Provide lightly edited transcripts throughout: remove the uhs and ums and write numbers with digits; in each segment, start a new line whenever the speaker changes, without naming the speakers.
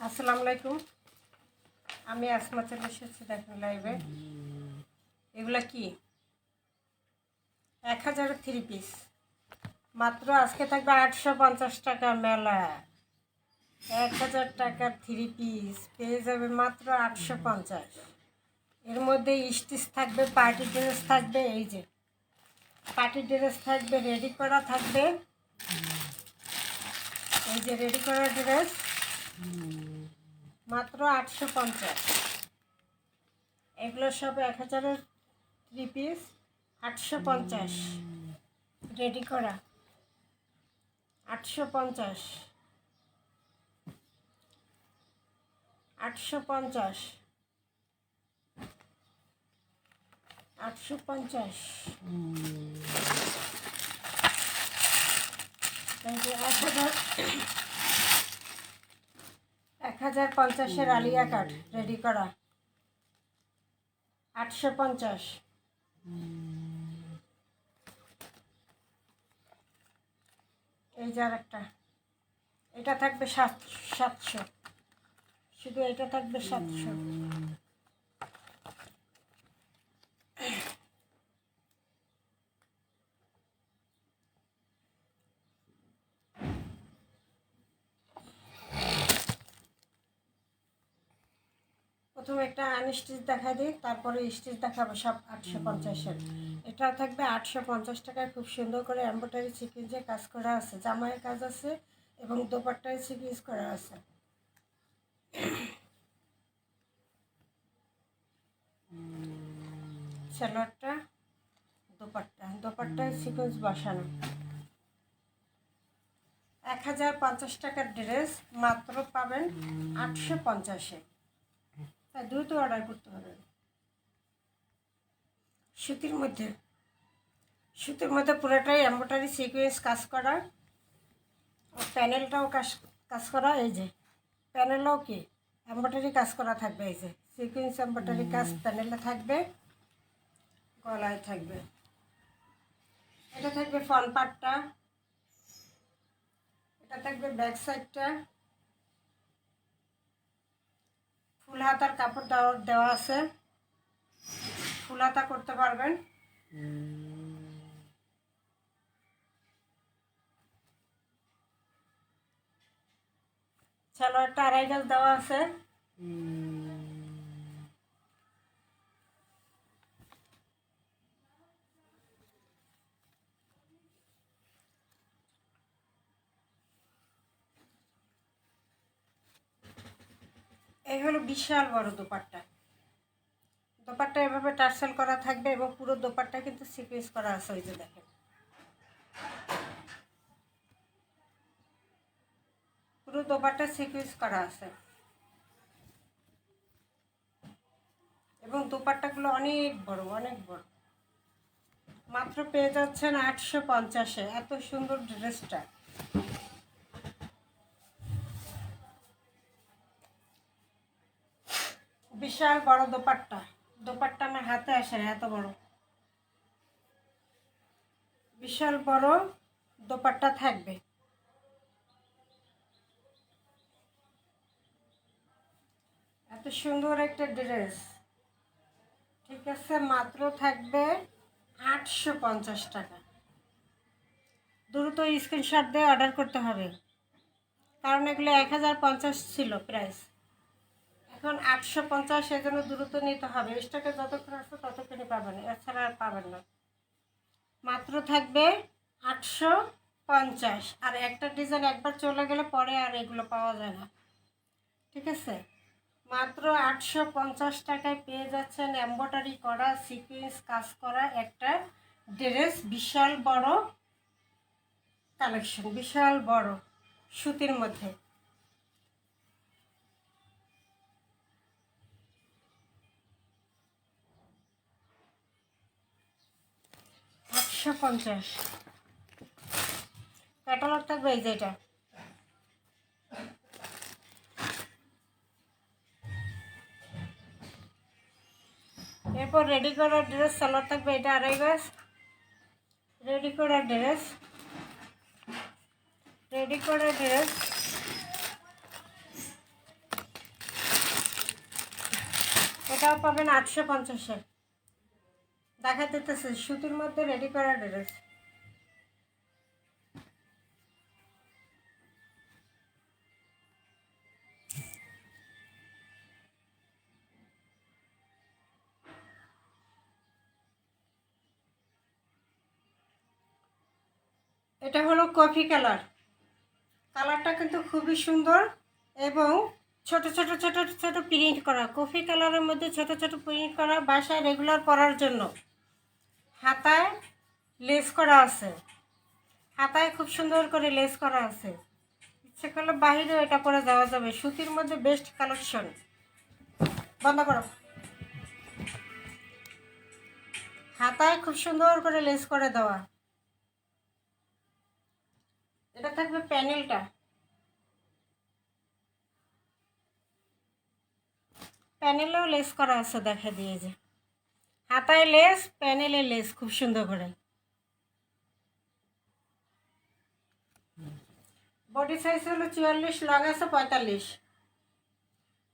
আসসালামু আলাইকুম। আমি আসমা চলে এসেছি দেখুন লাইভে। এগুলা কি 1000 থ্রি পিস, মাত্র আজকে থাকবে 850 টাকা মেলা। 1000 টাকার থ্রি পিস পেয়ে যাবে মাত্র 850। এর মধ্যে স্টিচ থাকবে, পার্টি ড্রেস থাকবে, এই যে পার্টি ড্রেস থাকবে, রেডি করা থাকবে, এই যে রেডি করা ড্রেস মাত্র 850। এগুলো সব 1000-এর থ্রি পিস, 850 রেডি করা, 850 850 850। এই যে 1050-এর আলিয়া কাট রেডি করা, 850। এই যে আর একটা, এটা থাকবে 700, শুধু এটা থাকবে 700। প্রথমে একটা আনস্টিচ দেখা দিই, তারপরে স্টিচ দেখাবো সব 850-এর। এটা থাকবে 850 টাকায়। খুব সুন্দর করে এমব্রয়ডারি সিকুয়েন্সে কাজ করা আছে, জামাইয়ের কাজ আছে এবং দোপাট্টায় সিকুয়েন্স করা আছে। সালোয়ারটা, দোপাট্টায় সিকুয়েন্স বসানো। 1050 টাকার ড্রেস মাত্র পাবেন 850-এ। তাই দ্রুত অর্ডার করতে হবে। সুতির মধ্যে পুরোটাই এমব্রয়ডারি সিকুয়েন্স কাজ করা, প্যানেলটাও কাজ করা। এই যে প্যানেলও কি এমব্রয়ডারি কাজ করা থাকবে, এই যে সিকুয়েন্স এমব্রয়ডারি কাজ প্যানেলে থাকবে, গলায় থাকবে। এটা থাকবে ফ্রন্ট পার্টটা, এটা থাকবে ব্যাক সাইডটা। ফুল হাতার কাপড় দেওয়া আছে, ফুল হাতা করতে পারবেন। সালোয়ারটা আড়াই গজ দেওয়া আছে। এই হলো বিশাল বড় দোপাট্টা। দোপাট্টা এভাবে টার্সেল করা থাকবে এবং পুরো দোপাট্টা কিন্তু সিকুয়েন্স করা আছে। ওই যে দেখেন, পুরো দোপাট্টা সিকুয়েন্স করা আছে এবং দোপাট্টাগুলো অনেক বড়, অনেক বড়। মাত্র পেয়ে যাচ্ছেন 850-এ এত সুন্দর ড্রেসটা। বিশাল বড় দোপাট্টা, দোপাট্টা আমার হাতে আসে না, এত বড় বিশাল বড় দোপাট্টা থাকবে। এত সুন্দর একটা ড্রেস, ঠিক আছে, মাত্র থাকবে 850 টাকা। দ্রুত স্ক্রিনশট দিয়ে অর্ডার করতে হবে, কারণ এগুলো 1050 ছিল প্রাইস, এখন 850। এই জন্য দ্রুত নিতে হবে। স্টকে যতক্ষণ আসবে ততক্ষণই পাবেন, এছাড়া আর পাবেন না। মাত্র থাকবে 850। আর একটা ডিজাইন একবার চলে গেলে পরে আর এগুলো পাওয়া যায় না, ঠিক আছে। মাত্র 850 টাকায় পেয়ে যাচ্ছেন এমব্রয়ডারি করা, সিকুয়েন্স কাজ করা একটা ড্রেস। বিশাল বড় কালেকশন, বিশাল বড় সুতির মধ্যে। 850 ক্যাটালগ থাকবে এই যে এটা। এরপর রেডি করা ড্রেস সালোয়ার থাকবে, এটা আড়াই গজ। রেডি করা ড্রেস, এটাও পাবেন 850-এ। দেখা দিতেছে সুতির মধ্যে রেডি করা ড্রেস। এটা হলো কফি কালার। কালারটা কিন্তু খুবই সুন্দর এবং ছোট ছোট ছোট ছোট প্রিন্ট করা। কফি কালারের মধ্যে ছোট ছোট প্রিন্ট করা, বাসায় রেগুলার পরার জন্য। হাতায় লেস করা আছে, হাতায় খুব সুন্দর করে লেস করা আছে। ইচ্ছে করলে বাহিরেও এটা পরে যাওয়া যাবে। সুতির মধ্যে বেস্ট কালেকশন। বন্ধ করো। হাতায় খুব সুন্দর করে লেস করে দেওয়া। এটা থাকবে প্যানেলটা, প্যানেলেও লেস করা আছে। দেখা দিয়ে যে হাতায় লেস, প্যানেলে লেস খুব সুন্দর করে। বডি সাইজ হলো 44, লং আছে 45।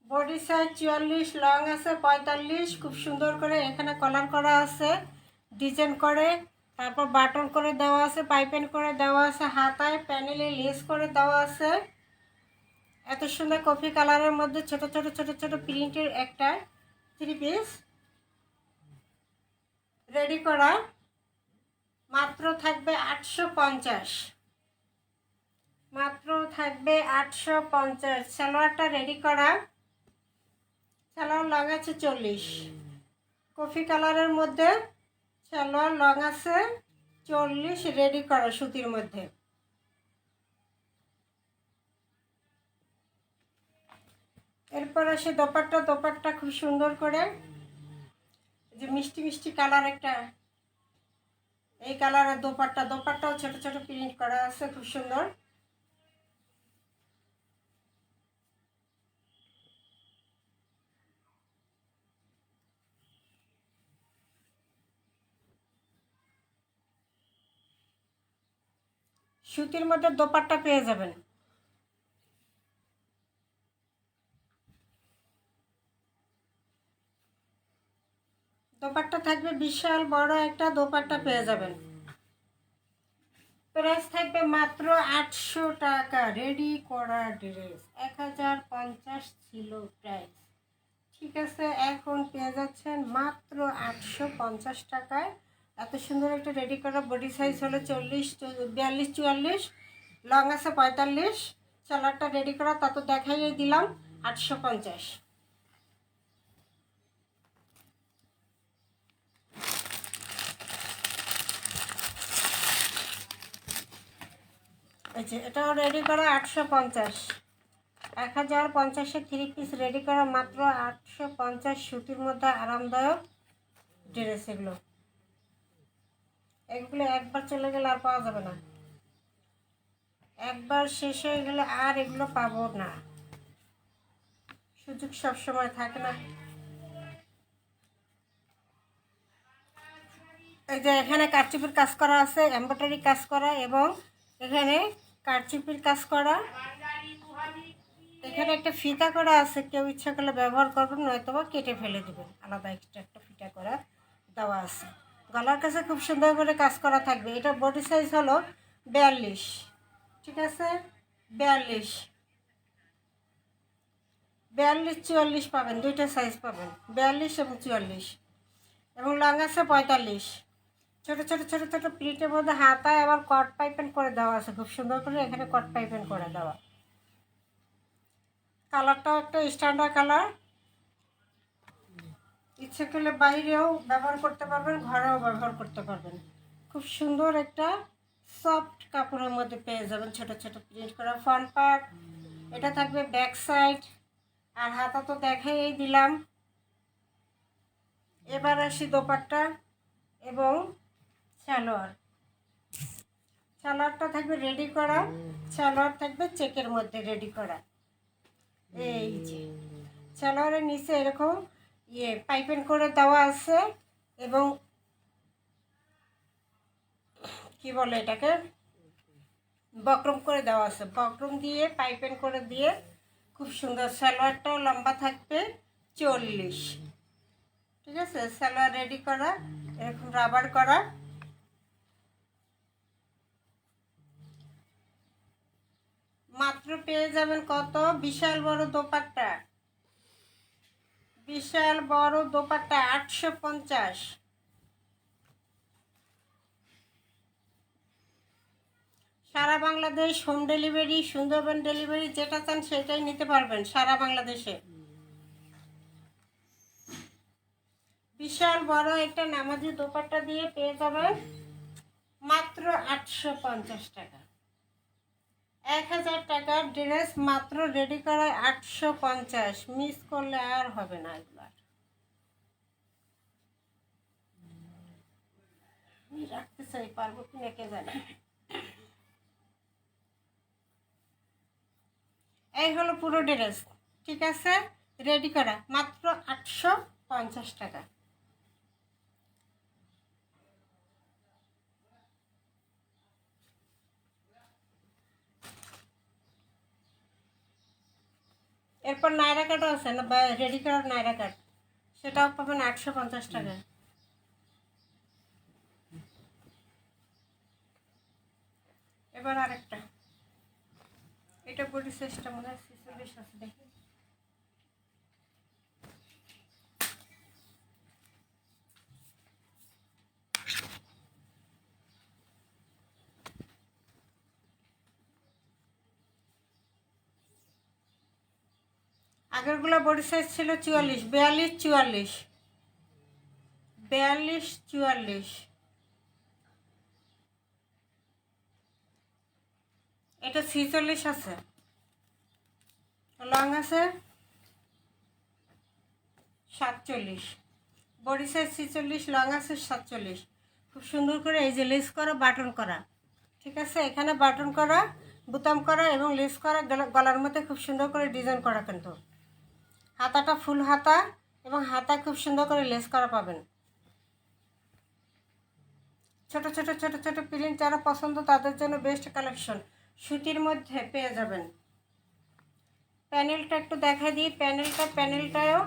বডি সাইজ 44, লং আছে 45। খুব সুন্দর করে এখানে কলার করা আছে, ডিজাইন করে, তারপর বাটন করে দেওয়া আছে, পাইপেন করে দেওয়া আছে, হাতায় প্যানেলে লেস করে দেওয়া আছে। এত সুন্দর কফি কালারের মধ্যে ছোট ছোট ছোট ছোট প্রিন্টের একটা 3 পিস রেডি করা। মাত্র থাকবে 850। মাত্র থাকবে 850। সালোয়ারটা রেডি করা। সালোয়ার লং আছে 40। কফি কালারের মধ্যে সালোয়ার লং আছে 40, রেডি করা সুতির মধ্যে। এরপর আসে দোপাট্টা। দোপাট্টা খুব সুন্দর করে যে মিষ্টি মিষ্টি কালার একটা, এই কালারের দোপাট্টা। দোপাট্টাও ছোট ছোট প্রিন্ট করা আছে, খুব সুন্দর। সুতির মধ্যে দোপাট্টা পেয়ে যাবেন। দোপাট্টা থাকবে বিশাল বড় একটা দোপাট্টা পেয়ে যাবেন। প্রাইস থাকবে মাত্র 800 টাকা। রেডি করা ড্রেস 1050 ছিল প্রাইস, ঠিক আছে? এখন পেয়ে যাচ্ছেন মাত্র 850 টাকায়। এত সুন্দর একটা রেডি করা। বডি সাইজ হলো 40, 42, 44, লং আছে 45। সালোয়ারটা রেডি করা তত দেখাইয়ে দিলাম 850। এই যে এটাও রেডি করা 850। 1050-এ 3 পিস রেডি করা মাত্র 850। সুতির মধ্যে আরামদায়ক ড্রেস এগুলো। এগুলো একবার চলে গেলে আর পাওয়া যাবে না। একবার শেষ হয়ে গেলে আর এগুলো পাবো না। সুযোগ সবসময় থাকে না। এই যে এখানে কারচুপির কাজ করা আছে, এমব্রয়ডারি কাজ করা, এবং এখানে কারচুপির কাজ করা। এখানে একটা ফিতা করা আছে, কেউ ইচ্ছা করলে ব্যবহার করবেন, নয়তো বা কেটে ফেলে দেবেন। আলাদা এক্সট্রা একটা ফিতা করা দেওয়া আছে। গলার কাছে খুব সুন্দর করে কাজ করা থাকবে। এটা বডি সাইজ হলো 42, ঠিক আছে? 42, 42, 44 পাবেন, দুইটা সাইজ পাবেন, 42 এবং 44। এবং লং আছে 45। ছোটো ছোটো ছোটো ছোটো প্রিন্টের মধ্যে হাতায় আবার কট পাইপেন করে দেওয়া আছে, খুব সুন্দর করে এখানে কট পাইপেন করে দেওয়া। কালারটাও একটা স্ট্যান্ডার্ড কালার। ইচ্ছে করলে বাইরেও ব্যবহার করতে পারবেন, ঘরেও ব্যবহার করতে পারবেন। খুব সুন্দর একটা সফট কাপড়ের মধ্যে পেয়ে যাবেন ছোট ছোট প্রিন্ট করা। ফ্রন্ট পার্ট এটা থাকবে, ব্যাক সাইড আর হাতা তো দেখাই দিলাম। এবার আসি দোপাট্টা এবং সালোয়ার। সালোয়ারটা থাকবে রেডি করা। সালোয়ার থাকবে চেকের মধ্যে রেডি করা। এই যে সালোয়ারের নিচে এরকম পাইপেন করে দেওয়া আছে, এবং কি বলে এটাকে, বক্রম করে দেওয়া আছে। বক্রম দিয়ে পাইপেন করে দিয়ে খুব সুন্দর। সালোয়ারটাও লম্বা থাকবে 40। ঠিক আছে, সালোয়ার রেডি করা, এরকম রাবার করা। মাত্র পেয়ে যাবেন কত, বিশাল বড় দোপাট্টা, বিশাল বড় দোপাট্টা 850। সারা Bangladesh home delivery, Sundarban delivery, যেটা চান সেটাই নিতে পারবেন সারা বাংলাদেশে। বিশাল বড় একটা নামাজি দোপাট্টা দিয়ে পেয়ে যাবেন মাত্র 850 টাকা। 1000 টাকার ড্রেস মাত্র রেডি করায় 850, মিস করলে আর হবে না। এগুলো আমি রাখতে চাই, পারবো কিনা কে জানে। এই হলো পুরো ড্রেস, ঠিক আছে, রেডি করা মাত্র 850 টাকা। এরপর নায়রা কাটও আছে না, বা রেডি করার নায়রা কাট, সেটাও পাবেন 850 টাকায়। এবার আরেকটা, এটা বডি সাইজটা মনে হয় 46 আছে, দেখি। আগেরগুলো বডি সাইজ ছিল 44, 42, 44, 42, 44। এটা 46 আছে, লং আছে 47, বডি সাইজ 46, লং আছে 47। খুব সুন্দর করে এই যে লেস করা, বাটন করা, ঠিক আছে, এখানে বাটন করা, বোতাম করা এবং লেস করা, গলার মধ্যে খুব সুন্দর করে ডিজাইন করা। কিন্তু হাতাটা ফুল হাতা এবং হাতা খুব সুন্দর করে লেস করা পাবেন। ছোট ছোট ছোট ছোট প্রিন্ট যারা পছন্দ তাদের জন্য বেস্ট কালেকশন, সুতির মধ্যে পেয়ে যাবেন। প্যানেলটা একটু দেখা দিই, প্যানেলটাও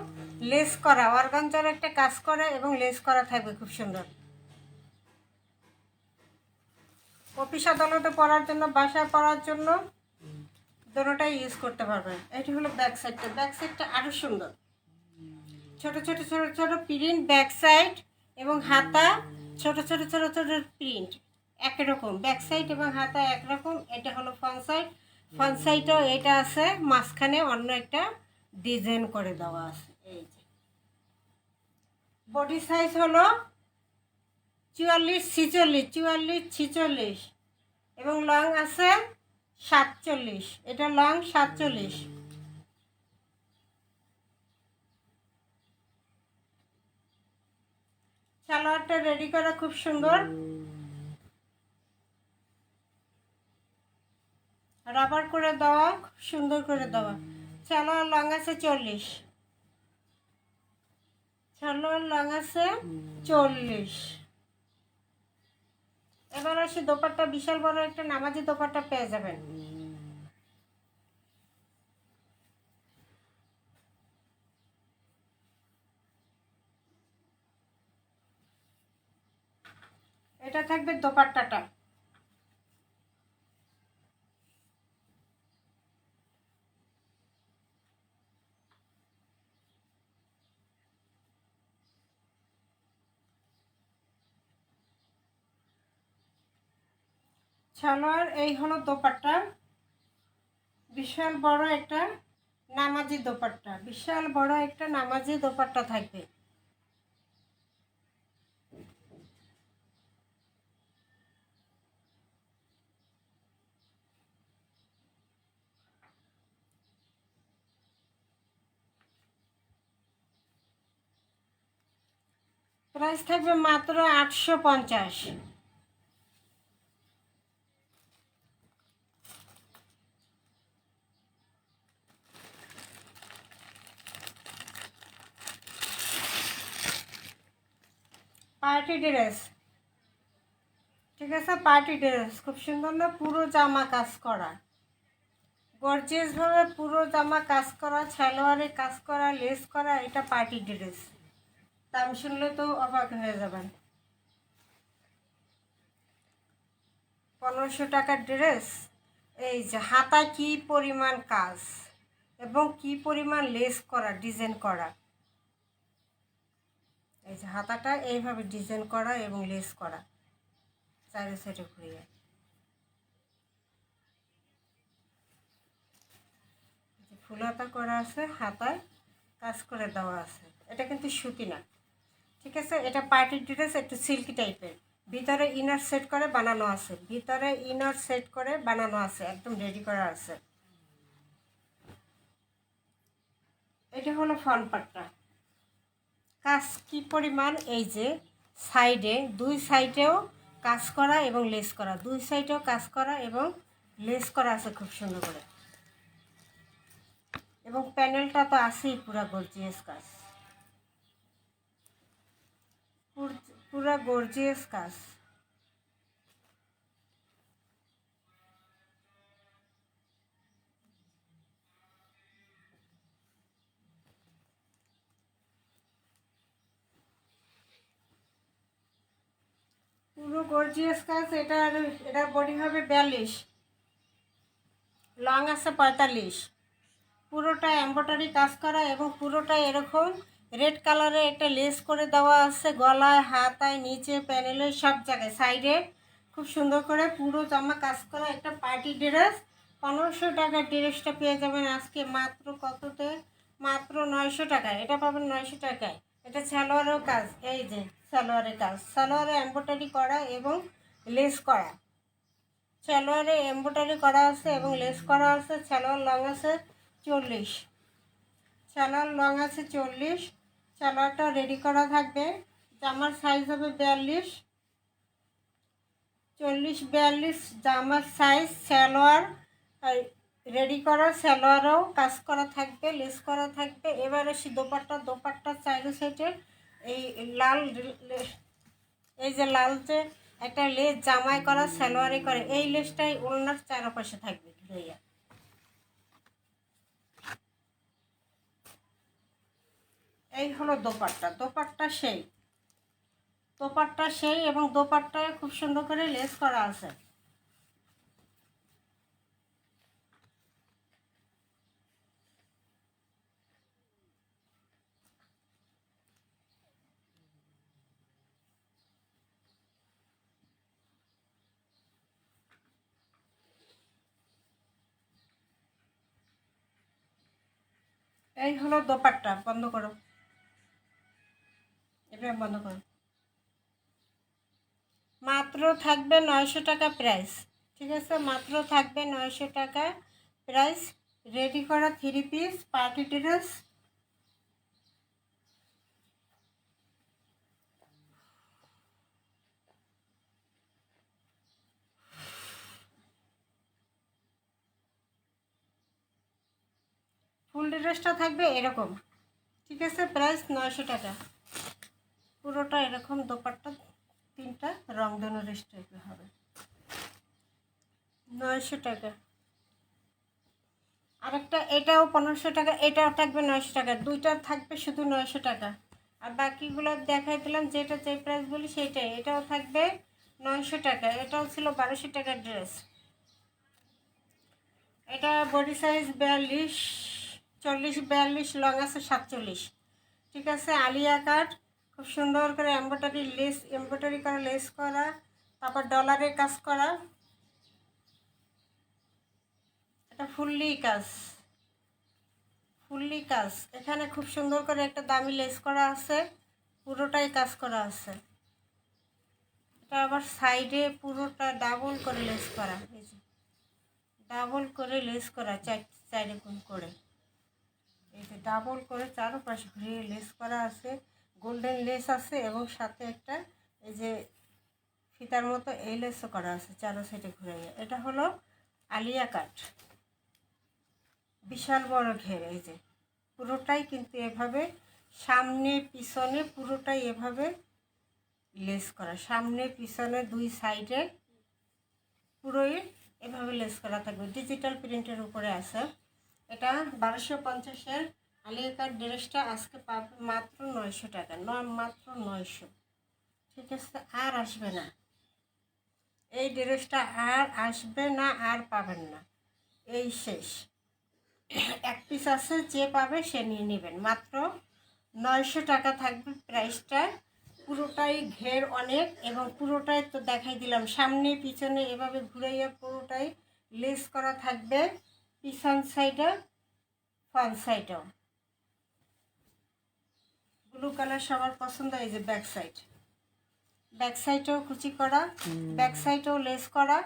লেস করা, অর্গানজার একটা কাজ করা এবং লেস করা থাকবে খুব সুন্দর। অফিস আদালতে পরার জন্য, বাসায় পরার জন্য, দুটোটাই ইউজ করতে পারবেন। এটি হলো ব্যাক সাইডটা, ব্যাক সাইডটা আরও সুন্দর, ছোট ছোট ছোট ছোট প্রিন্ট ব্যাক সাইড এবং হাতা ছোট ছোট ছোট ছোট প্রিন্ট একরকম, ব্যাক সাইড এবং হাতা একরকম। এটা হলো ফ্রন্ট সাইড, ফ্রন্ট সাইডও এটা আছে, মাঝখানে অন্য একটা ডিজাইন করে দেওয়া আছে। এই যে বডি সাইজ হলো 44, 46, 44, 46 এবং লং আছে 47, এটা লং 47। সালোয়ারটা রেডি করা খুব সুন্দর, রাবার করে দেওয়া, খুব সুন্দর করে দেওয়া। সালোয়ার লং আছে 40, সালোয়ার লং আছে 40। এবার আসি দোপাট্টা, বিশাল বড় একটা নামাজি দোপাট্টা পেয়ে যাবেন। এটা থাকবে দোপাট্টাটা, সালোয়ার, এই হলো দোপাট্টা, বিশাল বড় একটা নামাজি দোপাট্টা, বিশাল বড় একটা নামাজি দোপাট্টা থাকবে। প্রাইস থাকবে মাত্র 850। পার্টি ড্রেস, ঠিক আছে, পার্টি ড্রেস খুব সুন্দর না, পুরো জামা কাজ করা, গর্জিয়াসভাবে পুরো জামা কাজ করা, সালোয়ারে কাজ করা, লেস করা, এটা পার্টি ড্রেস। দাম শুনলে তো অবাক হয়ে যাবেন। 1500 টাকার ড্রেস। এই যে হাতায় কি পরিমাণ কাজ এবং কি পরিমাণ লেস করা, ডিজাইন করা। এই যে হাতাটা এইভাবে ডিজাইন করা এবং লেস করা, চারি সাইডে ঘুরিয়ে। ফুল হাতা করা আছে, হাতায় কাজ করে দেওয়া আছে। এটা কিন্তু সুতি না, ঠিক আছে। এটা পার্টি ড্রেস, একটু সিল্কি টাইপের। ভিতরে ইনার সেট করে বানানো আছে, ভিতরে ইনার সেট করে বানানো আছে, একদম রেডি করা আছে। এটা হলো ফ্রন্ট পার্টটা। কাজ কি পরিমাণ, এই যে সাইডে, দুই সাইডেও কাজ করা এবং লেস করা, দুই সাইডেও কাজ করা এবং লেস করা আছে খুব সুন্দর করে। এবং প্যানেলটা তো আছেই পুরা গর্জিয়াস কাজ, পুরা গর্জিয়াস কাজ। পুরো গর্জিয়াস কাজ। এটার বডি হবে 42, লং আছে 45। পুরোটা এমব্রয়ডারি কাজ করা এবং পুরোটা এরকম রেড কালারে একটা লেস করে দেওয়া আছে, গলায়, হাতায়, নিচে, প্যানেলে, সব জায়গায়, সাইডে খুব সুন্দর করে পুরো জামা কাজ করা একটা পার্টি ড্রেস। 1500 টাকার ড্রেসটা পেয়ে যাবেন আজকে মাত্র কততে? মাত্র 900 টাকায়। এটা পাবেন 900 টাকায়। এটা সালোয়ারেও কাজ, এই যে সালোয়ারের কাজ, সালোয়ারে এমব্রয়ডারি করা এবং লেস করা, সালোয়ারে এমব্রয়ডারি করা আছে এবং লেস করা আছে। সালোয়ার লং আছে 40, সালোয়ার লং আছে 40। সালোয়ারটা রেডি করা থাকবে। জামার সাইজ হবে 42, 40, 42 জামার সাইজ। সালোয়ার রেডি করা, সালোয়ারও কাজ করা থাকবে, লেস করা থাকবে। এবার আসি দোপাট্টা চাইরো সাইডে এই লাল, এই যে লাল যে একটা লেস জামাই করা, সালোয়ারে করে, এই লেসটাই ওড়নার চারপাশে থাকবে ঘুরাইয়া। এই হলো দোপাট্টা সেই এবং দোপাট্টায় খুব সুন্দর করে লেস করা আছে। এই হলো দোপাট্টা। বন্ধ করো, এটা বন্ধ করো। মাত্র থাকবে 900 টাকা প্রাইস, ঠিক আছে। মাত্র থাকবে 900 টাকা প্রাইস। রেডি করা 3 পিস পার্টি ড্রেস। ফুল ড্রেসটা থাকবে এরকম, ঠিক আছে। প্রাইস 900 টাকা। পুরোটা এরকম দোপাট্টা, 3টা রংধনু টাইপের হবে, 900 টাকা। আরেকটা এটাও 1500 টাকা, এটাও থাকবে 900 টাকা। দুইটা থাকবে শুধু 900 টাকা। আর বাকিগুলো দেখাই দিলাম, যেটা যে প্রাইস বলি সেইটাই। এটাও থাকবে 900 টাকা। এটাও ছিল 1200 টাকার ড্রেস। এটা বডি সাইজ 42, 40, 42, লং আছে 47, ঠিক আছে। আলিয়া কাট, খুব সুন্দর করে এমব্রয়ডারি করা, লেস করা, তারপর ডলারের কাজ করা। এটা ফুললি কাজ। এখানে খুব সুন্দর করে একটা দামি লেস করা আছে, পুরোটাই কাজ করা আছে। এটা আবার সাইডে পুরোটা ডাবল করে লেস করা, এই যে ডাবল করে লেস করা, চাইডে করে, এই যে ডাবল করে চারপাশে ঘুরিয়ে লেস করা আছে। গোল্ডেন লেস আছে এবং সাথে একটা এই যে ফিতার মতো এই লেসও করা আছে চারো সাইডে ঘুরাইয়া। এটা হলো আলিয়া কাট, বিশাল বড় ঘের। এই যে পুরোটাই কিন্তু এভাবে সামনে পিছনে পুরোটাই এভাবে লেস করা, সামনে পিছনে দুই সাইডে পুরোই এভাবে লেস করা থাকবে। ডিজিটাল প্রিন্টের উপরে আছে। এটা 1250-এর আলিয়া কাট ড্রেসটা আজকে পাবে মাত্র 900 টাকা, মাত্র 900। ঠিক আছে, আর আসবে না এই ড্রেসটা, আর আসবে না, আর পাবেন না, এই শেষ। এক পিস আছে, যে পাবে সে নিয়ে নেবেন। মাত্র 900 টাকা থাকবে প্রাইসটা। পুরোটাই ঘের অনেক, এবং পুরোটাই তো দেখাই দিলাম, সামনে পিছনে এভাবে ঘুরাইয়া পুরোটাই লেস করা থাকবে, পিছন সাইডে ফ্রন্ট সাইডেও। ব্লু কালার সবার পছন্দ। এই যে ব্যাক সাইড, ব্যাক সাইডেও কুচি করা, ব্যাক সাইডেও লেস করা।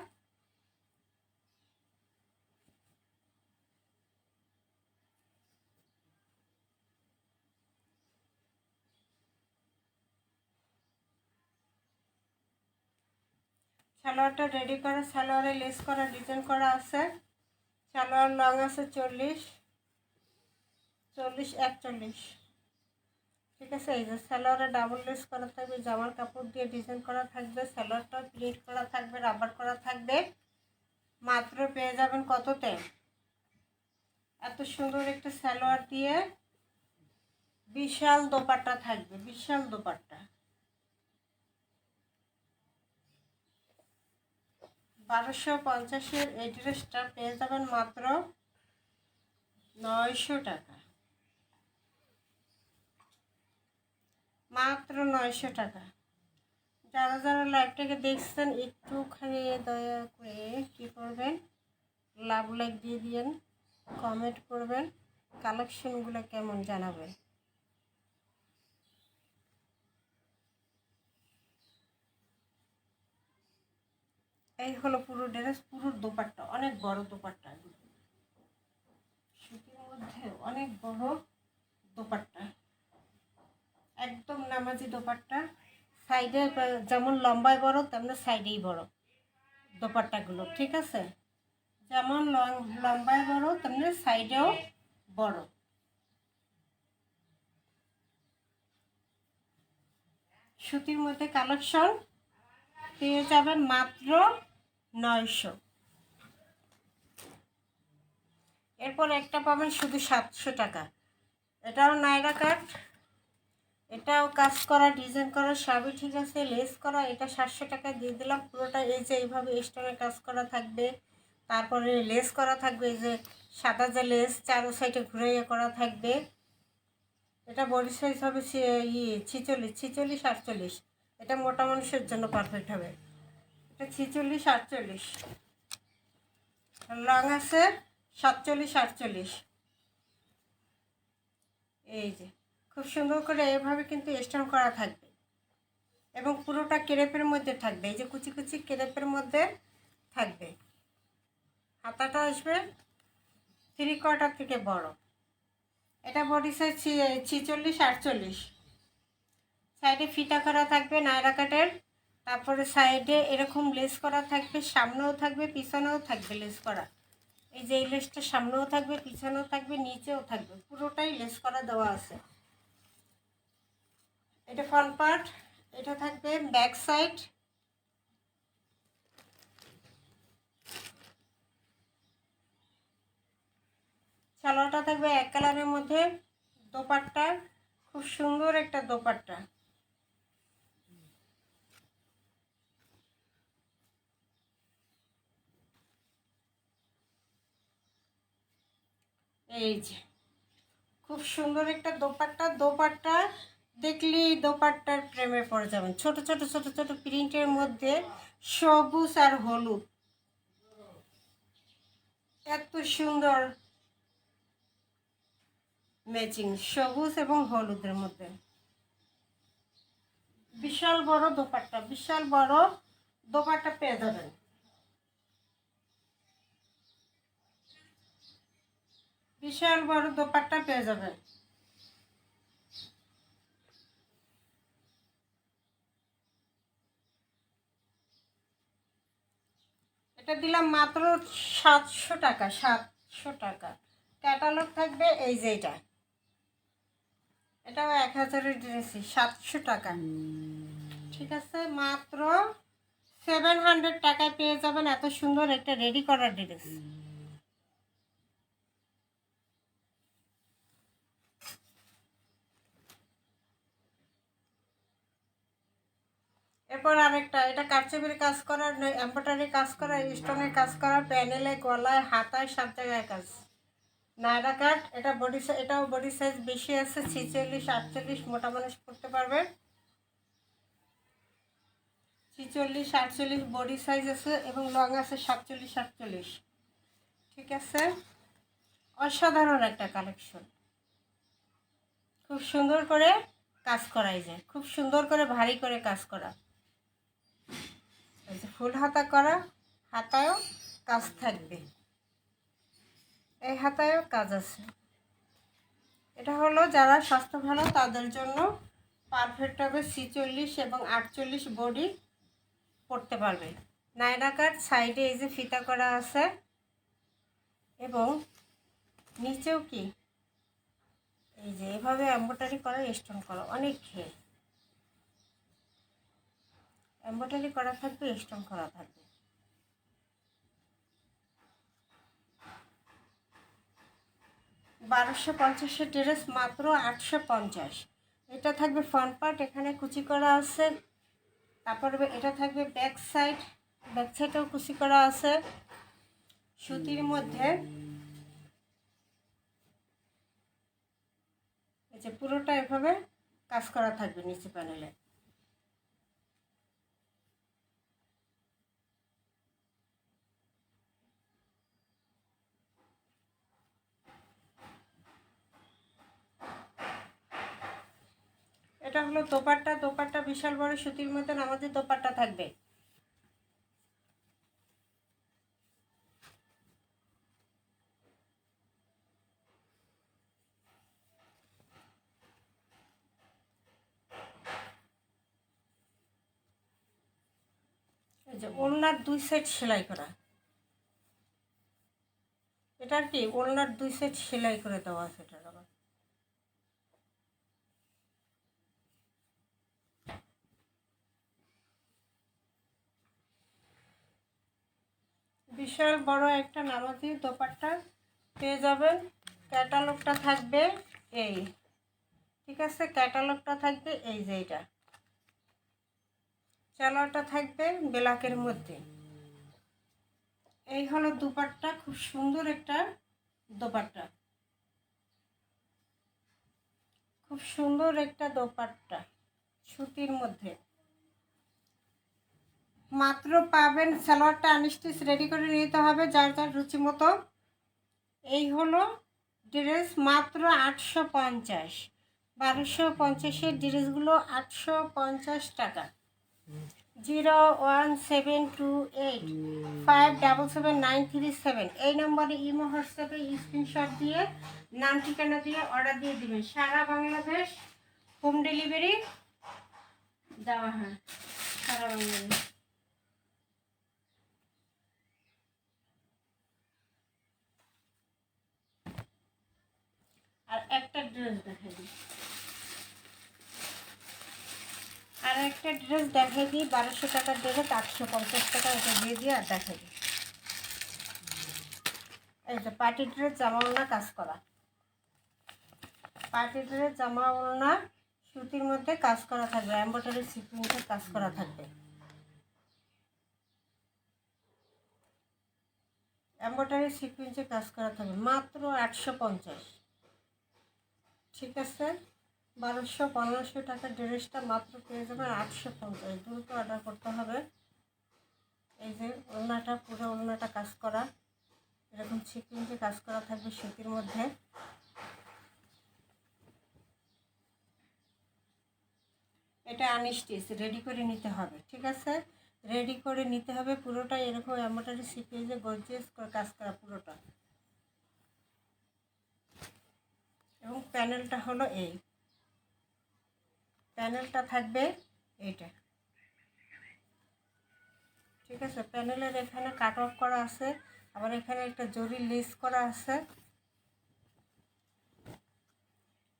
সালোয়ারটা রেডি করা, সালোয়ারে লেস করা ডিজাইন করা আছে। সালোয়ার লং আছে 40, 40, 41। ঠিক আছে, এই যে সালোয়ারে ডাবল লেস করা থাকবে, জামার কাপড় দিয়ে ডিজাইন করা থাকবে, সালোয়ারটা প্রিন্ট করা থাকবে, রাবার করা থাকবে। মাত্র পেয়ে যাবেন কততে? এত সুন্দর একটা সালোয়ার দিয়ে বিশাল দোপাট্টা থাকবে, বিশাল দোপাট্টা। 1250-এর এই ড্রেসটা পেয়ে যাবেন মাত্র 900 টাকা, মাত্র 900 টাকা। যারা যারা লাইভটাকে দেখছেন একটুখানি দয়া করে কী করবেন, লাভ লাইক দিয়ে দিয়েন, কমেন্ট করবেন, কালেকশনগুলো কেমন জানাবেন। এই হলো পুরো ড্রেস, পুরো দোপাট্টা, অনেক বড় দোপাট্টা, সুতির মধ্যে অনেক বড় দোপাট্টা, একদম নামাজি দোপাট্টা। সাইডে যেমন লম্বায় বড় তেমনি সাইডেই বড় দোপাট্টাগুলো। ঠিক আছে, যেমন লম্বায় বড় তেমনি সাইডেও বড়। সুতির মধ্যে কালেকশন পেয়ে যাবেন মাত্র 900। এরপর একটা পাবেন শুধু 700 টাকা। এটাও নায়রা কাট, এটাও কাজ করা, ডিজাইন করা, সবই ঠিক আছে, লেস করা। এটা 700 টাকা দিয়ে দিলাম পুরোটা। এই যে এইভাবে স্টোনের কাজ করা থাকবে, তারপরে লেস করা থাকবে, এই যে সাদা যে লেস চারো সাইডে ঘুরাইয়া করা থাকবে। এটা বডি সাইজ হবে 46, 46, 48। এটা মোটা মানুষের জন্য পারফেক্ট হবে। এটা 46, 48, লং আছে 47, 48। এই যে খুব সুন্দর করে এভাবে কিন্তু স্টোন করা থাকবে, এবং পুরোটা ক্রেপের মধ্যে থাকবে। এই যে কুচি কুচি ক্রেপের মধ্যে থাকবে। হাতাটা আসবে 3/4 থেকে বড়। এটা বডি সাইজ 46, 48। সাইডে ফিতা করা থাকবে নায়রা কাটের, তারপরে সাইডে এরকম লেস করা থাকবে, সামনেও থাকবে পিছনেও থাকবে লেস করা। এই যে এই লেসটা সামনেও থাকবে, পিছনেও থাকবে, নিচেও থাকবে, পুরোটাই লেস করা দেওয়া আছে। এটা ফ্রন্ট পার্ট, এটা থাকবে ব্যাক সাইড। সালোয়ারটা থাকবে এক কালারের মধ্যে, দোপাট্টা খুব সুন্দর একটা দোপাট্টা। এই যে খুব সুন্দর একটা দোপাট্টা, দোপাট্টা দেখলেই দোপাট্টার প্রেমে পড়ে যাবেন। ছোট ছোট ছোট ছোট প্রিন্টের মধ্যে সবুজ আর হলুদ, এত সুন্দর ম্যাচিং, সবুজ এবং হলুদের মধ্যে। বিশাল বড় দোপাট্টা, বিশাল বড় দোপাট্টা পেয়ে যাবেন। বিশাল বড় দোপাট্টা পেয়ে যাবেন। এটা দিলাম মাত্র 700 টাকা, 700 টাকা। ক্যাটালগ থাকবে এই যে এটাও 1000-এর ড্রেসই, 700 টাকা। ঠিক আছে, মাত্র 700 টাকায় পেয়ে যাবেন এত সুন্দর একটা রেডি করার ড্রেস। এরপর আরেকটা, এটা কারচুপির কাজ করা, এমব্রয়ডারি কাজ করা, স্টোনের কাজ করা, প্যানেলে, গলায়, হাতায়, সব জায়গায় কাজ। নায়রা কাট, এটা বডি, এটাও বডি সাইজ বেশি আছে, 46, 48 মোটা মানুষ পড়তে পারবে। 46, 48 বডি সাইজ আছে এবং লং আছে 47, 48। ঠিক আছে, অসাধারণ একটা কালেকশন। খুব সুন্দর করে কাজ করাই যায়, খুব সুন্দর করে ভারী করে কাজ করা। এই যে ফুল হাতা করা, হাতায়ও কাজ থাকবে, এই হাতায়ও কাজ আছে। এটা হলো যারা স্বাস্থ্য ভালো তাদের জন্য পারফেক্ট হবে। 46 এবং 48 বডি পরতে পারবে। নায়রা কাট, সাইডে এই যে ফিতা করা আছে এবং নিচেও কি এই যে এভাবে এমব্রয়ডারি করা, স্টোন করা, অনেক ঘের এমব্রয়ডারি করা থাকবে, স্টোন করা থাকবে। $1250 ড্রেস মাত্র 850। এটা থাকবে ফ্রন্ট পার্ট, এখানে কুচি করা আছে। তারপরে এটা থাকবে ব্যাক সাইড, ব্যাক সাইডেও কুচি করা আছে সুতির মধ্যে। এই যে পুরোটা এভাবে কাজ করা থাকবে নিচে প্যানেলে। এটা হলো দোপাট্টা, দোপাট্টা বিশাল বড় সুতির মধ্যে আমাদের দোপাট্টা থাকবে। এই যে ওড়নার 2 সাইড সেলাই করা, এটার কি ওড়নার 2 সাইড সেলাই করে দেওয়া আছে। এটার আবার বিশাল বড় একটা নামাজি দোপাট্টা পেয়ে যাবেন। ক্যাটালগটা থাকবে এই, ঠিক আছে, ক্যাটালগটা থাকবে এই যে এটা। চালাটা থাকবে ব্ল্যাকের মধ্যে। এই হলো দোপাট্টা, খুব সুন্দর একটা দোপাট্টা, খুব সুন্দর একটা দোপাট্টা সুতির মধ্যে। মাত্র পাবেন, সালোয়ারটা আনস্টিচ রেডি করে নিতে হবে যার যার রুচি মতো। এই হলো ড্রেস মাত্র 850। 1250-এর ড্রেসগুলো 850 টাকা। 01728577937 এই নম্বরে ইমো হোয়াটসঅ্যাপে স্ক্রিনশট দিয়ে নাম ঠিকানা দিয়ে অর্ডার দিয়ে দেবেন। সারা বাংলাদেশ হোম ডেলিভারি দেওয়া হয়, সারা বাংলাদেশ। আর একটা ড্রেস দেখাই দিই, আর একটা ড্রেস দেখাই দিই। 1200 টাকার ড্রেস 850 টাকা, এটা দিয়ে দিয়ে আর দেখাই দিই। এই যে পার্টি ড্রেস, জামা ওড়না কাজ করা, পার্টি ড্রেস জামা ওড়না সুতির মধ্যে কাজ করা থাকবে, এমব্রয়ডারি সিকোয়েন্সের কাজ করা থাকবে, এমব্রয়ডারি সিকোয়েন্সের কাজ করা থাকবে মাত্র 850। ঠিক আছে, 1200-1500 টাকার ড্রেসটা মাত্র পেয়ে যাবেন 850। দ্রুত অর্ডার করতে হবে। এই যে ওড়নাটা, পুরো ওড়নাটা কাজ করা, এরকম সিকোয়েন্সে কাজ করা থাকবে সুতির মধ্যে। এটা আনস্টিচ রেডি করে নিতে হবে, ঠিক আছে, রেডি করে নিতে হবে পুরোটা। এরকম এমব্রয়ডারি সিকোয়েন্সে গর্জিয়াস করে কাজ করা পুরোটা। এবং প্যানেলটা হলো এই, প্যানেলটা থাকবে এইটা, ঠিক আছে। প্যানেলের এখানে কাট অফ করা আছে, আবার এখানে একটা জরি লেস করা আছে।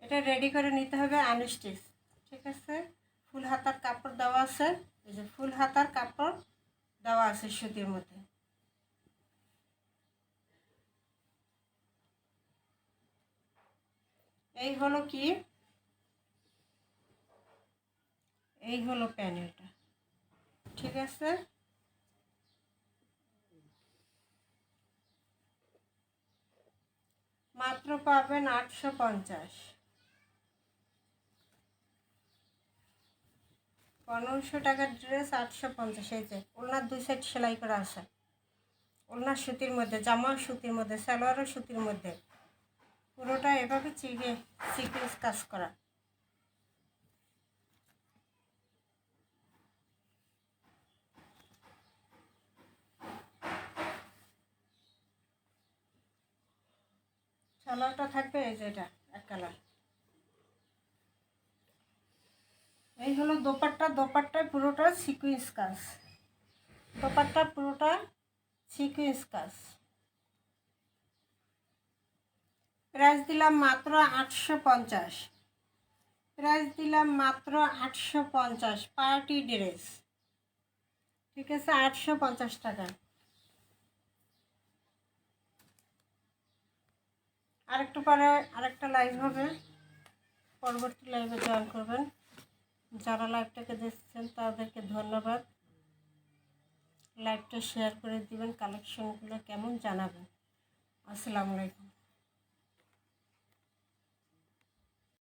এটা রেডি করে নিতে হবে আনস্টিচ, ঠিক আছে। ফুল হাতার কাপড় দেওয়া আছে, এই যে ফুল হাতার কাপড় দেওয়া আছে সুতির মধ্যে। এই হলো কি, এই হলো প্যানেলটা, ঠিক আছে, মাত্র পাবেন 850। 1500 টাকার ড্রেস 850। এই যে ওনার 2 সাইড সেলাই করা আছে, ওনার সুতির মধ্যে, জামাও সুতির মধ্যে, সালোয়ারও সুতির মধ্যে, পুরোটা এভাবে সিকোয়েন্স কাজ করা। সালোয়ারটা থাকবে এই যে এটা এক কালার। এই হলো দোপাট্টা, দোপাট্টায় পুরোটা সিকোয়েন্স কাজ, দোপাট্টা পুরোটা সিকোয়েন্স কাজ। প্রাইস দিলাম মাত্র 850। প্রাইস দিলাম মাত্র 850, পার্টি ড্রেস। ঠিক আছে, 850 টাকা। আরেকটু পরে আরেকটা লাইভ হবে, পরবর্তী লাইভে জয়েন করবেন। যারা লাইভটাকে দেখছেন তাদেরকে ধন্যবাদ। লাইভটা শেয়ার করে দিবেন, কালেকশনগুলো কেমন জানাবেন। আসসালামু আলাইকুম।